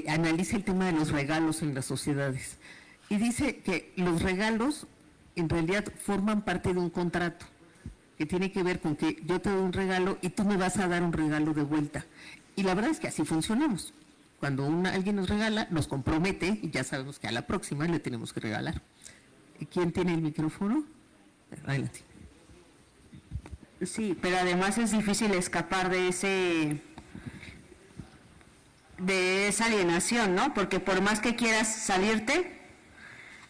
analiza el tema de los regalos en las sociedades y dice que los regalos en realidad forman parte de un contrato. que tiene que ver con que yo te doy un regalo y tú me vas a dar un regalo de vuelta. Y la verdad es que así funcionamos. Cuando alguien nos regala, nos compromete y ya sabemos que a la próxima le tenemos que regalar. ¿Quién tiene el micrófono? Adelante. Sí, pero además es difícil escapar de esa alienación, ¿no? Porque por más que quieras salirte,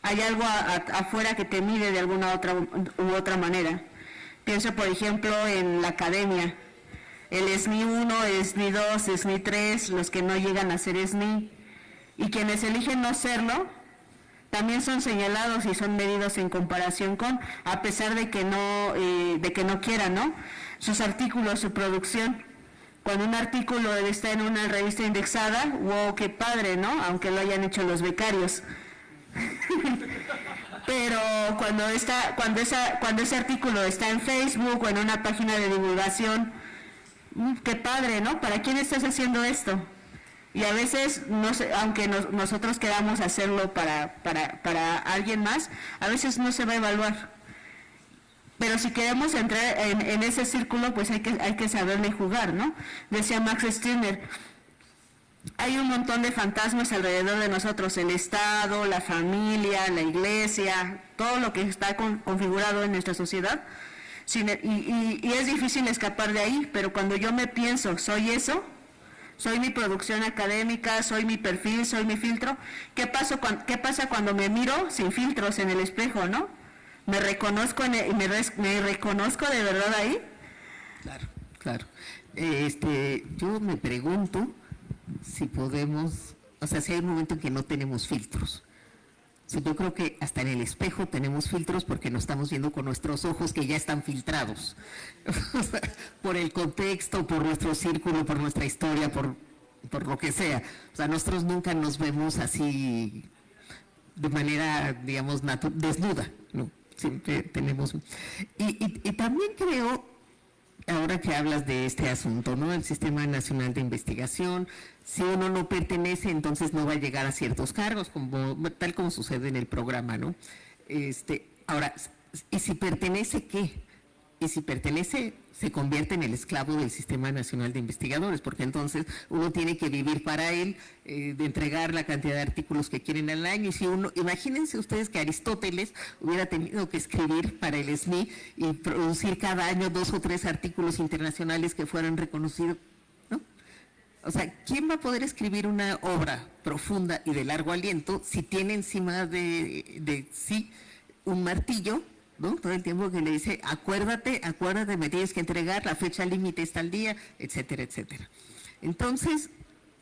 hay algo afuera que te mide de alguna otra manera. Pienso, por ejemplo, en la academia. El SNI 1, SNI 2, SNI 3, los que no llegan a ser SNI, y quienes eligen no serlo, también son señalados y son medidos en comparación con, a pesar de que no quieran, ¿no? Sus artículos, su producción. Cuando un artículo está en una revista indexada, wow, qué padre, ¿no? Aunque lo hayan hecho los becarios. Pero cuando ese artículo está en Facebook o en una página de divulgación, qué padre, ¿no? ¿Para quién estás haciendo esto? Y a veces, no sé, aunque nosotros queramos hacerlo para alguien más, a veces no se va a evaluar. Pero si queremos entrar en ese círculo, pues hay que saberle jugar, ¿no? Decía Max Stirner, hay un montón de fantasmas alrededor de nosotros, el Estado, la familia, la iglesia, todo lo que está configurado en nuestra sociedad. Y es difícil escapar de ahí, pero cuando yo me pienso, soy eso, soy mi producción académica, soy mi perfil, soy mi filtro, ¿qué pasa cuando me miro sin filtros en el espejo, no? ¿Me reconozco me reconozco de verdad ahí? Claro. Yo me pregunto si podemos, o sea, si hay un momento en que no tenemos filtros. Yo creo que hasta en el espejo tenemos filtros porque nos estamos viendo con nuestros ojos que ya están filtrados. Por el contexto, por nuestro círculo, por nuestra historia, por lo que sea. O sea, nosotros nunca nos vemos así de manera, digamos, desnuda, ¿no? Siempre tenemos... Y también creo, ahora que hablas de este asunto, ¿no? El Sistema Nacional de Investigación, si uno no pertenece, entonces no va a llegar a ciertos cargos, tal como sucede en el programa, ¿no? Ahora, ¿y si pertenece qué? Y si pertenece, se convierte en el esclavo del Sistema Nacional de Investigadores, porque entonces uno tiene que vivir para él, de entregar la cantidad de artículos que quieren al año. Y si imagínense ustedes que Aristóteles hubiera tenido que escribir para el SNI y producir cada año 2 o 3 artículos internacionales que fueran reconocidos, ¿no? O sea, ¿quién va a poder escribir una obra profunda y de largo aliento si tiene encima de sí un martillo, ¿no? Todo el tiempo que le dice, acuérdate, me tienes que entregar, la fecha límite está al día, etcétera, etcétera. Entonces,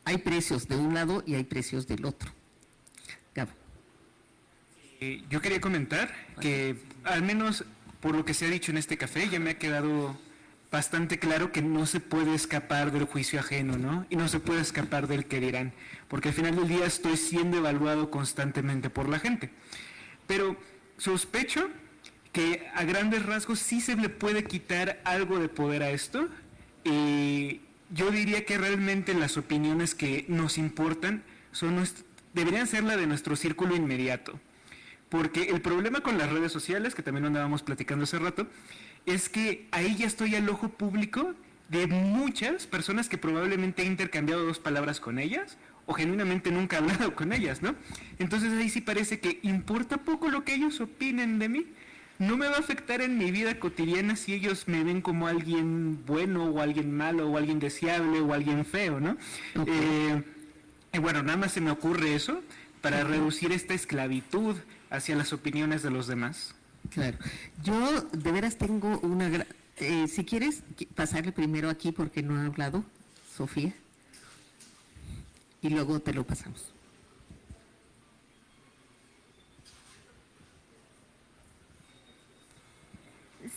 hay precios de un lado y hay precios del otro. Gabo. Yo quería comentar que, al menos por lo que se ha dicho en este café, ya me ha quedado bastante claro que no se puede escapar del juicio ajeno, ¿no? Y no se puede escapar del que dirán, porque al final del día estoy siendo evaluado constantemente por la gente. Pero sospecho que a grandes rasgos sí se le puede quitar algo de poder a esto. Yo diría que realmente las opiniones que nos importan deberían ser la de nuestro círculo inmediato. Porque el problema con las redes sociales, que también andábamos platicando hace rato, es que ahí ya estoy al ojo público de muchas personas que probablemente he intercambiado 2 palabras con ellas, o genuinamente nunca he hablado con ellas, ¿no? Entonces ahí sí parece que importa poco lo que ellos opinen de mí. No me va a afectar en mi vida cotidiana si ellos me ven como alguien bueno o alguien malo o alguien deseable o alguien feo, ¿no? Okay. Bueno, nada más se me ocurre eso para reducir esta esclavitud hacia las opiniones de los demás. Claro. Yo de veras tengo una... si quieres pasarle primero aquí porque no ha hablado, Sofía, y luego te lo pasamos.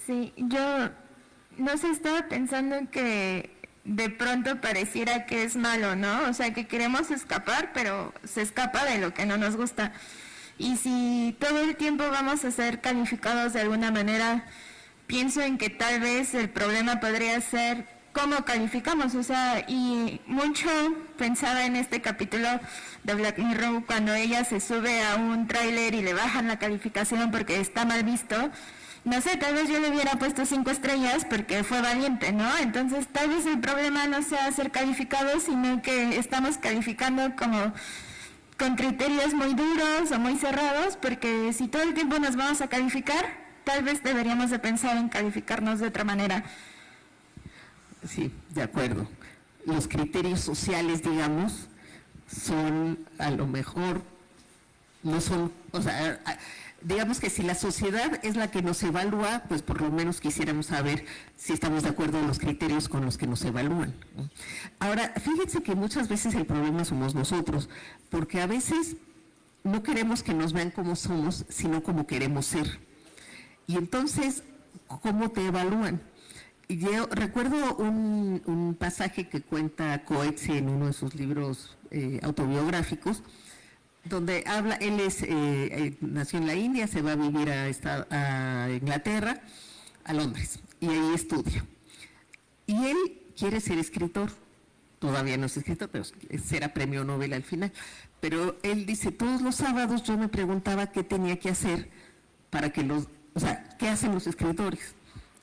Sí, yo no sé, estaba pensando en que de pronto pareciera que es malo, ¿no? O sea, que queremos escapar, pero se escapa de lo que no nos gusta. Y si todo el tiempo vamos a ser calificados de alguna manera, pienso en que tal vez el problema podría ser cómo calificamos. O sea, y mucho pensaba en este capítulo de Black Mirror cuando ella se sube a un tráiler y le bajan la calificación porque está mal visto. no sé, tal vez yo le hubiera puesto 5 estrellas porque fue valiente, ¿no? Entonces tal vez el problema no sea ser calificados, sino que estamos calificando como con criterios muy duros o muy cerrados, porque si todo el tiempo nos vamos a calificar, tal vez deberíamos de pensar en calificarnos de otra manera. Sí, de acuerdo. Los criterios sociales, digamos, son a lo mejor, no son, o sea, digamos que si la sociedad es la que nos evalúa, pues por lo menos quisiéramos saber si estamos de acuerdo en los criterios con los que nos evalúan, ¿no? Ahora, fíjense que muchas veces el problema somos nosotros, porque a veces no queremos que nos vean como somos, sino como queremos ser. Y entonces, ¿cómo te evalúan? Yo recuerdo un pasaje que cuenta Coetzee en uno de sus libros autobiográficos, donde habla, él nació en la India, se va a vivir a Inglaterra, a Londres, y ahí estudia. Y él quiere ser escritor, todavía no es escritor, pero será premio Nobel al final. Pero él dice, todos los sábados yo me preguntaba qué tenía que hacer para que ¿qué hacen los escritores?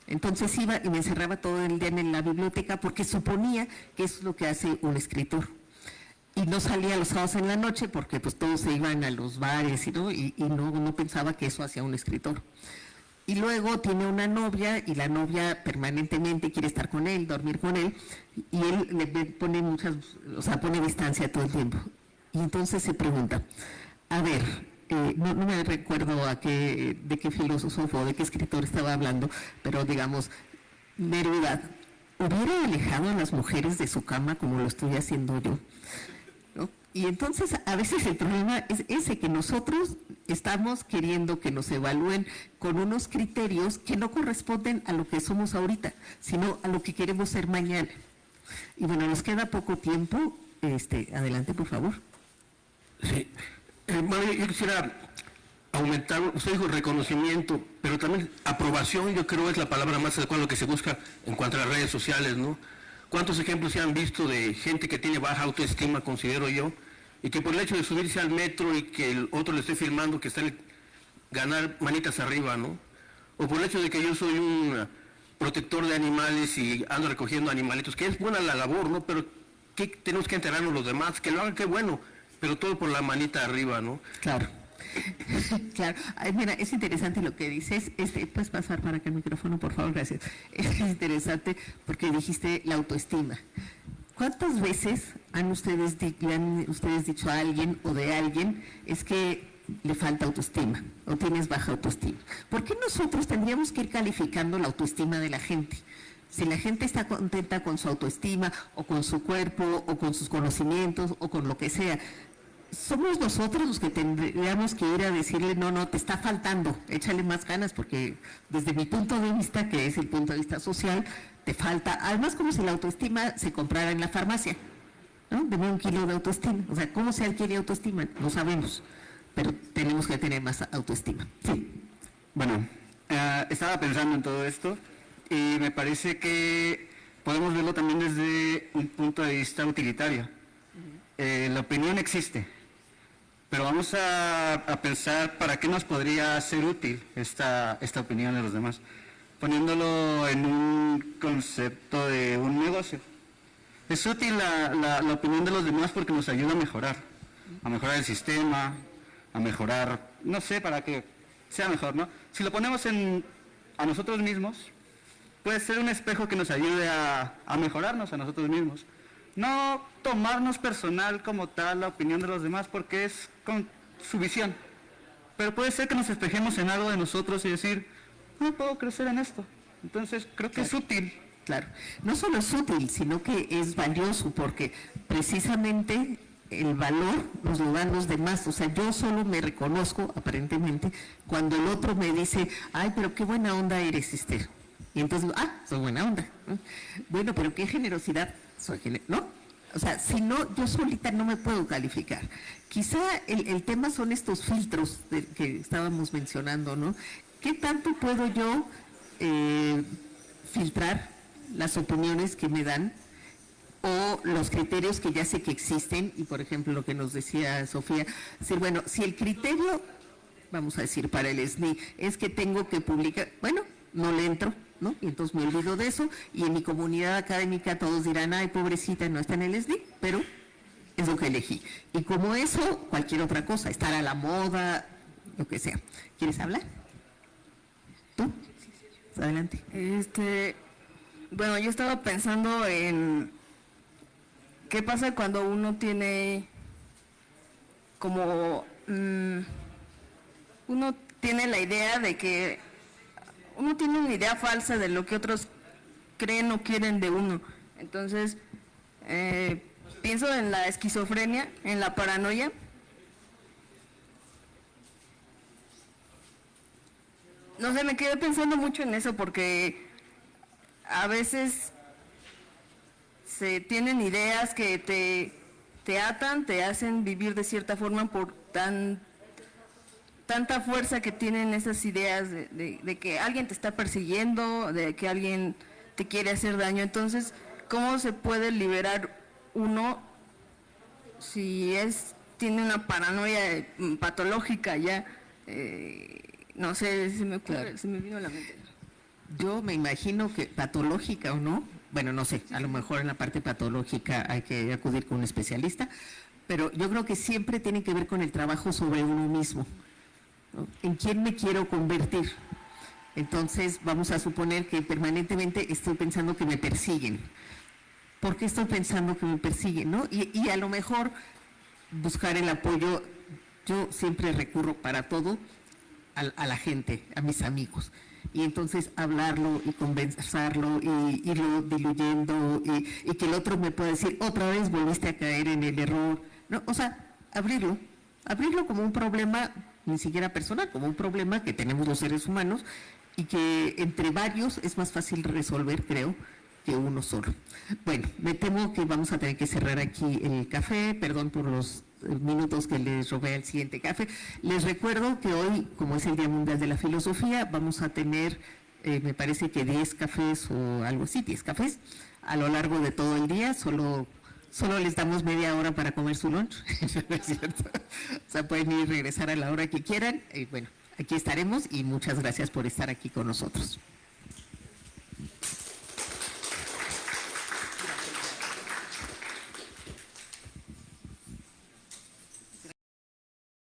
Entonces iba y me encerraba todo el día en la biblioteca porque suponía que eso es lo que hace un escritor. Y no salía los sábados en la noche porque pues todos se iban a los bares y no pensaba que eso hacía un escritor. Y luego tiene una novia y la novia permanentemente quiere estar con él, dormir con él, y él le pone pone distancia todo el tiempo. Y entonces se pregunta, a ver, no me recuerdo de qué filósofo, de qué escritor estaba hablando, pero digamos, Neruda, ¿hubiera alejado a las mujeres de su cama como lo estoy haciendo yo? ¿No? Y entonces a veces el problema es ese, que nosotros estamos queriendo que nos evalúen con unos criterios que no corresponden a lo que somos ahorita, sino a lo que queremos ser mañana. Y bueno, nos queda poco tiempo. Adelante, por favor. Sí. Bueno, yo quisiera aumentar, usted dijo reconocimiento, pero también aprobación, yo creo es la palabra más adecuada, lo que se busca en cuanto a las redes sociales, ¿no? ¿Cuántos ejemplos se han visto de gente que tiene baja autoestima, considero yo, y que por el hecho de subirse al metro y que el otro le esté filmando, que está ganar manitas arriba, ¿no? O por el hecho de que yo soy un protector de animales y ando recogiendo animalitos, que es buena la labor, ¿no? Pero ¿qué tenemos que enterarnos los demás? Que lo hagan, qué bueno, pero todo por la manita arriba, ¿no? Claro. Claro. Ay, mira, es interesante lo que dices. ¿Puedes pasar para acá el micrófono, por favor? Gracias. Es interesante porque dijiste la autoestima. ¿Cuántas veces le han ustedes dicho a alguien o de alguien es que le falta autoestima o tienes baja autoestima? ¿Por qué nosotros tendríamos que ir calificando la autoestima de la gente? Si la gente está contenta con su autoestima o con su cuerpo o con sus conocimientos o con lo que sea, somos nosotros los que tendríamos que ir a decirle, no, te está faltando, échale más ganas, porque desde mi punto de vista, que es el punto de vista social, te falta, además como si la autoestima se comprara en la farmacia, ¿no? Deme 1 kilo de autoestima, o sea, ¿cómo se adquiere autoestima? No sabemos, pero tenemos que tener más autoestima. Sí. Bueno, estaba pensando en todo esto y me parece que podemos verlo también desde un punto de vista utilitario. La opinión existe, pero vamos a pensar para qué nos podría ser útil esta opinión de los demás, poniéndolo en un concepto de un negocio. Es útil la opinión de los demás porque nos ayuda a mejorar el sistema, a mejorar, no sé, para que sea mejor, ¿no? Si lo ponemos a nosotros mismos, puede ser un espejo que nos ayude a mejorarnos a nosotros mismos. No tomarnos personal como tal la opinión de los demás porque es con su visión, pero puede ser que nos espejemos en algo de nosotros y decir, no puedo crecer en esto. Entonces creo que es útil. Claro, no solo es útil, sino que es valioso, porque precisamente el valor nos lo dan los demás. O sea, yo solo me reconozco aparentemente cuando el otro me dice, ay, pero qué buena onda eres, Esther. Y entonces, soy buena onda. Bueno, pero qué generosidad. ¿No? O sea, si no, yo solita no me puedo calificar. Quizá el tema son estos filtros que estábamos mencionando, ¿no? ¿Qué tanto puedo yo filtrar las opiniones que me dan o los criterios que ya sé que existen? Y por ejemplo, lo que nos decía Sofía, decir, bueno, si el criterio vamos a decir, para el SNI, es que tengo que publicar, bueno, no le entro, ¿no? Y entonces me olvido de eso, y en mi comunidad académica todos dirán, ay, pobrecita, no está en el SNI, pero es lo que elegí. Y como eso, cualquier otra cosa, estar a la moda, lo que sea. ¿Quieres hablar? ¿Tú? Adelante. Bueno, yo estaba pensando en qué pasa cuando uno tiene como uno tiene la idea de que uno tiene una idea falsa de lo que otros creen o quieren de uno. Entonces, pienso en la esquizofrenia, en la paranoia. No sé, me quedé pensando mucho en eso porque a veces se tienen ideas que te atan, te hacen vivir de cierta forma por tanta fuerza que tienen esas ideas de que alguien te está persiguiendo, de que alguien te quiere hacer daño. Entonces, ¿cómo se puede liberar uno si tiene una paranoia patológica ya? No sé, se me vino a la mente. Yo me imagino que patológica o no, bueno, no sé, a lo mejor en la parte patológica hay que acudir con un especialista, pero yo creo que siempre tiene que ver con el trabajo sobre uno mismo, ¿no? ¿En quién me quiero convertir? Entonces vamos a suponer que permanentemente estoy pensando que me persiguen. ¿Por qué estoy pensando que me persiguen, no? Y a lo mejor buscar el apoyo, yo siempre recurro para todo a la gente, a mis amigos. Y entonces hablarlo y conversarlo y irlo diluyendo y que el otro me pueda decir, otra vez volviste a caer en el error. No, o sea, abrirlo como un problema, ni siquiera personal, como un problema que tenemos los seres humanos y que entre varios es más fácil resolver, creo, que uno solo. Bueno, me temo que vamos a tener que cerrar aquí el café, perdón por los minutos que les robé al siguiente café. Les recuerdo que hoy, como es el Día Mundial de la Filosofía, vamos a tener, me parece que 10 cafés o algo así, 10 cafés a lo largo de todo el día, solo les damos media hora para comer su lunch, ¿no es cierto? O sea, pueden ir y regresar a la hora que quieran, y bueno, aquí estaremos y muchas gracias por estar aquí con nosotros.